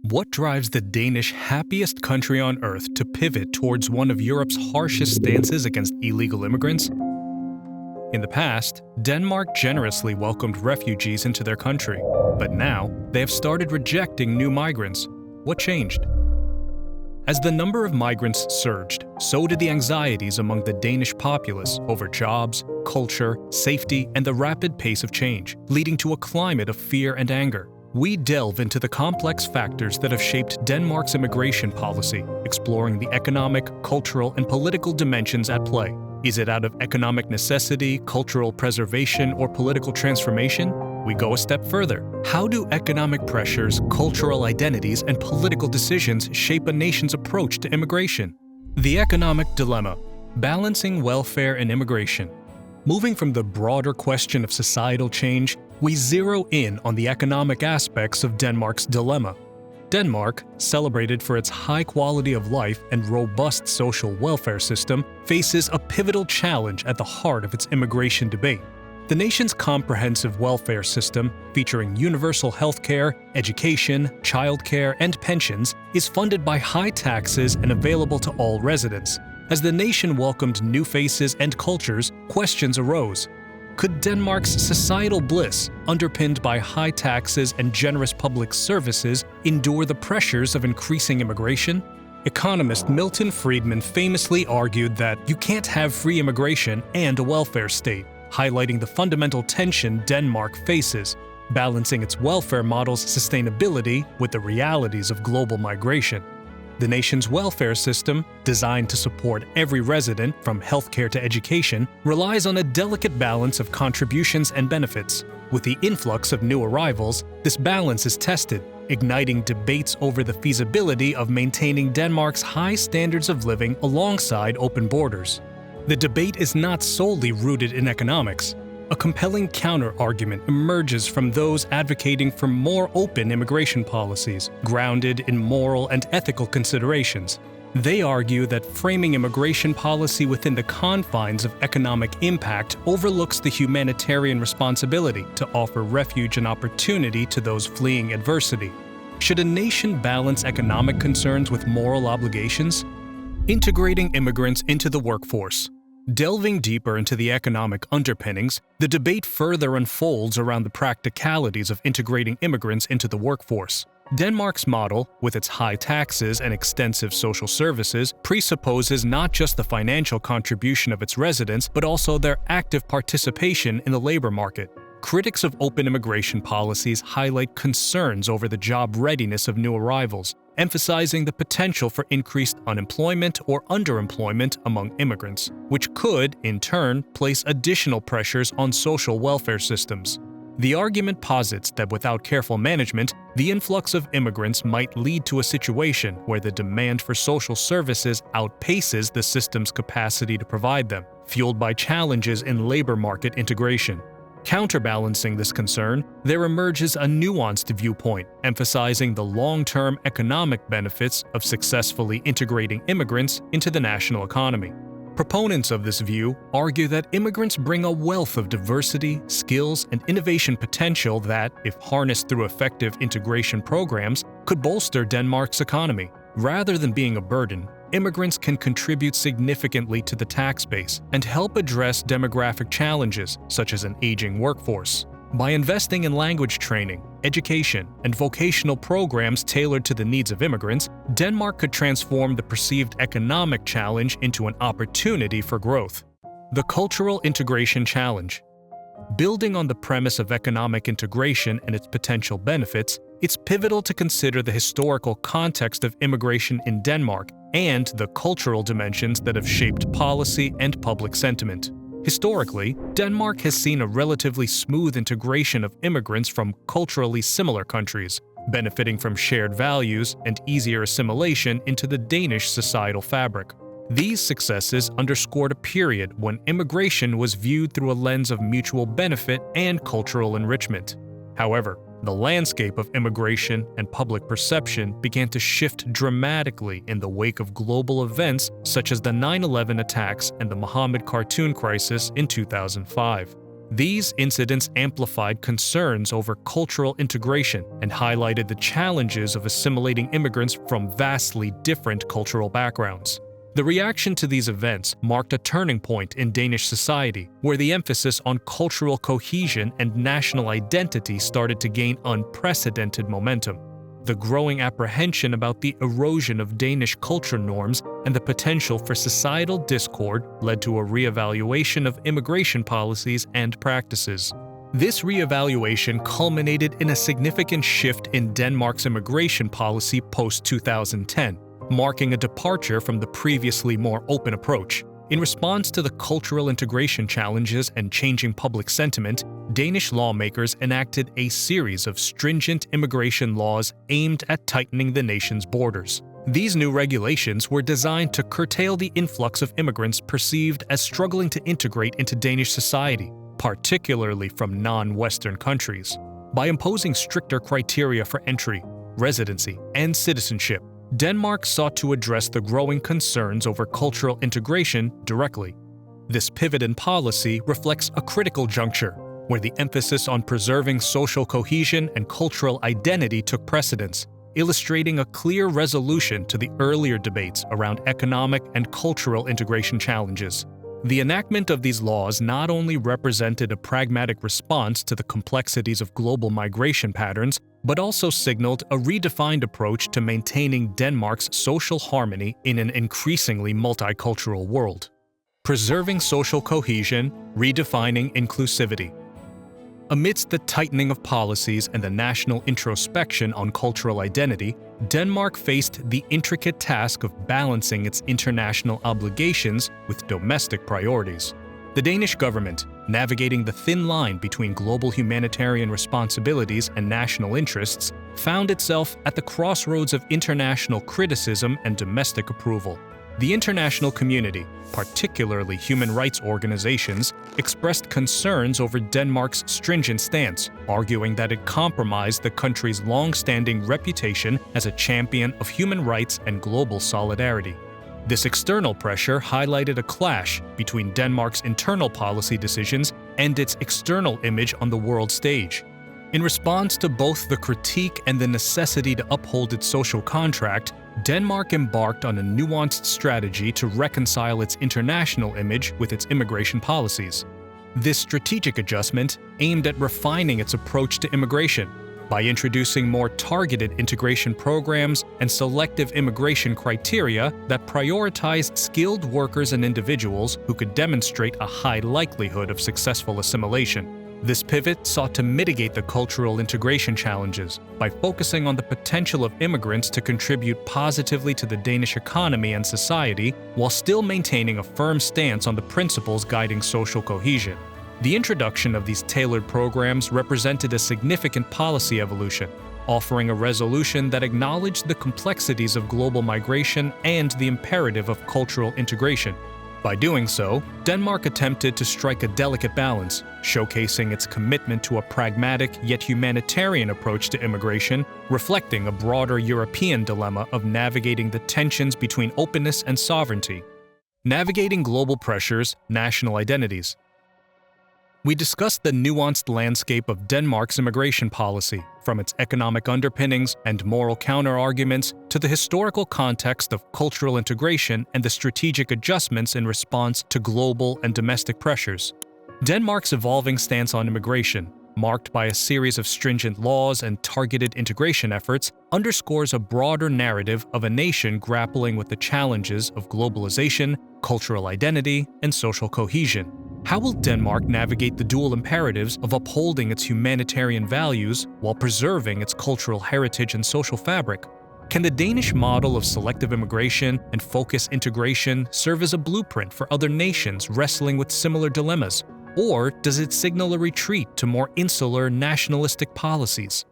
What drives the Danish happiest country on earth to pivot towards one of Europe's harshest stances against illegal immigrants? In the past, Denmark generously welcomed refugees into their country, but now they have started rejecting new migrants. What changed? As the number of migrants surged, so did the anxieties among the Danish populace over jobs, culture, safety, and the rapid pace of change, leading to a climate of fear and anger. We delve into the complex factors that have shaped Denmark's immigration policy, exploring the economic, cultural, and political dimensions at play. Is it out of economic necessity, cultural preservation, or political transformation? We go a step further. How do economic pressures, cultural identities, and political decisions shape a nation's approach to immigration? The economic dilemma: balancing welfare and immigration. Moving from the broader question of societal change, we zero in on the economic aspects of Denmark's dilemma. Denmark, celebrated for its high quality of life and robust social welfare system, faces a pivotal challenge at the heart of its immigration debate. The nation's comprehensive welfare system, featuring universal healthcare, education, childcare, and pensions, is funded by high taxes and available to all residents. As the nation welcomed new faces and cultures, questions arose. Could Denmark's societal bliss, underpinned by high taxes and generous public services, endure the pressures of increasing immigration? Economist Milton Friedman famously argued that you can't have free immigration and a welfare state, highlighting the fundamental tension Denmark faces, balancing its welfare model's sustainability with the realities of global migration. The nation's welfare system, designed to support every resident from healthcare to education, relies on a delicate balance of contributions and benefits. With the influx of new arrivals, this balance is tested, igniting debates over the feasibility of maintaining Denmark's high standards of living alongside open borders. The debate is not solely rooted in economics. A compelling counter-argument emerges from those advocating for more open immigration policies, grounded in moral and ethical considerations. They argue that framing immigration policy within the confines of economic impact overlooks the humanitarian responsibility to offer refuge and opportunity to those fleeing adversity. Should a nation balance economic concerns with moral obligations? Integrating immigrants into the workforce. Delving deeper into the economic underpinnings, the debate further unfolds around the practicalities of integrating immigrants into the workforce. Denmark's model, with its high taxes and extensive social services, presupposes not just the financial contribution of its residents, but also their active participation in the labor market. Critics of open immigration policies highlight concerns over the job readiness of new arrivals, emphasizing the potential for increased unemployment or underemployment among immigrants, which could, in turn, place additional pressures on social welfare systems. The argument posits that without careful management, the influx of immigrants might lead to a situation where the demand for social services outpaces the system's capacity to provide them, fueled by challenges in labor market integration. Counterbalancing this concern, there emerges a nuanced viewpoint emphasizing the long-term economic benefits of successfully integrating immigrants into the national economy. Proponents of this view argue that immigrants bring a wealth of diversity, skills, and innovation potential that, if harnessed through effective integration programs, could bolster Denmark's economy. Rather than being a burden, immigrants can contribute significantly to the tax base and help address demographic challenges such as an aging workforce. By investing in language training, education, and vocational programs tailored to the needs of immigrants, Denmark could transform the perceived economic challenge into an opportunity for growth. The cultural integration challenge. Building on the premise of economic integration and its potential benefits, it's pivotal to consider the historical context of immigration in Denmark and the cultural dimensions that have shaped policy and public sentiment. Historically, Denmark has seen a relatively smooth integration of immigrants from culturally similar countries, benefiting from shared values and easier assimilation into the Danish societal fabric. These successes underscored a period when immigration was viewed through a lens of mutual benefit and cultural enrichment. However, the landscape of immigration and public perception began to shift dramatically in the wake of global events such as the 9/11 attacks and the Mohammed cartoon crisis in 2005. These incidents amplified concerns over cultural integration and highlighted the challenges of assimilating immigrants from vastly different cultural backgrounds. The reaction to these events marked a turning point in Danish society, where the emphasis on cultural cohesion and national identity started to gain unprecedented momentum. The growing apprehension about the erosion of Danish culture norms and the potential for societal discord led to a reevaluation of immigration policies and practices. This reevaluation culminated in a significant shift in Denmark's immigration policy post-2010, marking a departure from the previously more open approach. In response to the cultural integration challenges and changing public sentiment, Danish lawmakers enacted a series of stringent immigration laws aimed at tightening the nation's borders. These new regulations were designed to curtail the influx of immigrants perceived as struggling to integrate into Danish society, particularly from non-Western countries. By imposing stricter criteria for entry, residency, and citizenship, Denmark sought to address the growing concerns over cultural integration directly. This pivot in policy reflects a critical juncture, where the emphasis on preserving social cohesion and cultural identity took precedence, illustrating a clear resolution to the earlier debates around economic and cultural integration challenges. The enactment of these laws not only represented a pragmatic response to the complexities of global migration patterns, but also signaled a redefined approach to maintaining Denmark's social harmony in an increasingly multicultural world. Preserving social cohesion, redefining inclusivity. Amidst the tightening of policies and the national introspection on cultural identity, Denmark faced the intricate task of balancing its international obligations with domestic priorities. The Danish government, navigating the thin line between global humanitarian responsibilities and national interests, found itself at the crossroads of international criticism and domestic approval. The international community, particularly human rights organizations, expressed concerns over Denmark's stringent stance, arguing that it compromised the country's long-standing reputation as a champion of human rights and global solidarity. This external pressure highlighted a clash between Denmark's internal policy decisions and its external image on the world stage. In response to both the critique and the necessity to uphold its social contract, Denmark embarked on a nuanced strategy to reconcile its international image with its immigration policies. This strategic adjustment aimed at refining its approach to immigration by introducing more targeted integration programs and selective immigration criteria that prioritized skilled workers and individuals who could demonstrate a high likelihood of successful assimilation. This pivot sought to mitigate the cultural integration challenges by focusing on the potential of immigrants to contribute positively to the Danish economy and society while still maintaining a firm stance on the principles guiding social cohesion. The introduction of these tailored programs represented a significant policy evolution, offering a resolution that acknowledged the complexities of global migration and the imperative of cultural integration. By doing so, Denmark attempted to strike a delicate balance, showcasing its commitment to a pragmatic yet humanitarian approach to immigration, reflecting a broader European dilemma of navigating the tensions between openness and sovereignty. Navigating global pressures, national identities. We discussed the nuanced landscape of Denmark's immigration policy, from its economic underpinnings and moral counterarguments to the historical context of cultural integration and the strategic adjustments in response to global and domestic pressures. Denmark's evolving stance on immigration, marked by a series of stringent laws and targeted integration efforts, underscores a broader narrative of a nation grappling with the challenges of globalization, cultural identity, and social cohesion. How will Denmark navigate the dual imperatives of upholding its humanitarian values while preserving its cultural heritage and social fabric? Can the Danish model of selective immigration and focused integration serve as a blueprint for other nations wrestling with similar dilemmas? Or does it signal a retreat to more insular nationalistic policies?